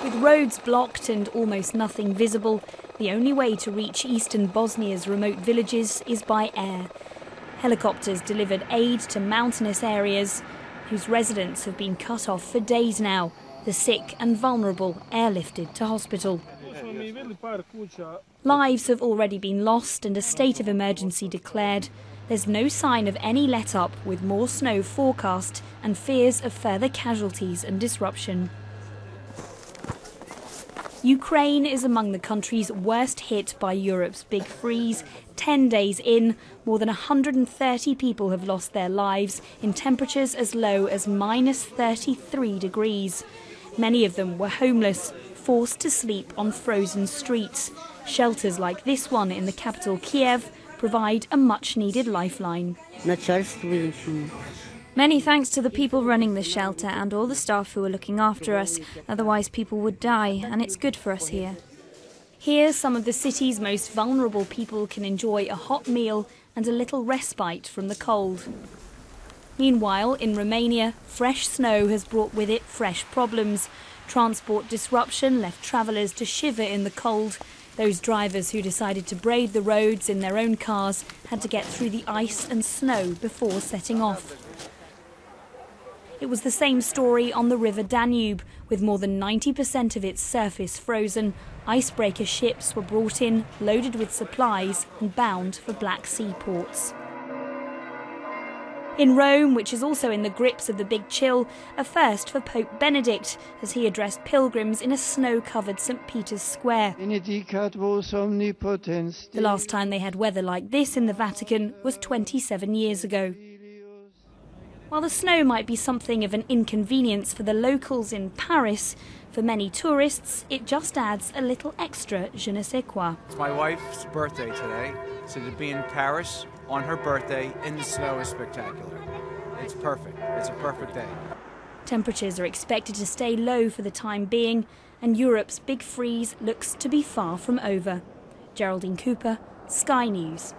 With roads blocked and almost nothing visible, the only way to reach eastern Bosnia's remote villages is by air. Helicopters delivered aid to mountainous areas whose residents have been cut off for days now. The sick and vulnerable airlifted to hospital. Lives have already been lost and a state of emergency declared. There's no sign of any let-up, with more snow forecast and fears of further casualties and disruption. Ukraine is among the countries worst hit by Europe's big freeze. 10 days in, more than 130 people have lost their lives in temperatures as low as -33 degrees. Many of them were homeless, forced to sleep on frozen streets. Shelters like this one in the capital Kiev provide a much-needed lifeline. Many thanks to the people running the shelter and all the staff who are looking after us. Otherwise people would die, and it's good for us here. Here, some of the city's most vulnerable people can enjoy a hot meal and a little respite from the cold. Meanwhile, in Romania, fresh snow has brought with it fresh problems. Transport disruption left travellers to shiver in the cold. Those drivers who decided to brave the roads in their own cars had to get through the ice and snow before setting off. It was the same story on the River Danube. With more than 90% of its surface frozen, icebreaker ships were brought in, loaded with supplies and bound for Black Sea ports. In Rome, which is also in the grips of the big chill, a first for Pope Benedict as he addressed pilgrims in a snow-covered St. Peter's Square. The last time they had weather like this in the Vatican was 27 years ago. While the snow might be something of an inconvenience for the locals in Paris, for many tourists it just adds a little extra je ne sais quoi. It's my wife's birthday today, so to be in Paris on her birthday in the snow is spectacular. It's perfect. It's a perfect day. Temperatures are expected to stay low for the time being, and Europe's big freeze looks to be far from over. Geraldine Cooper, Sky News.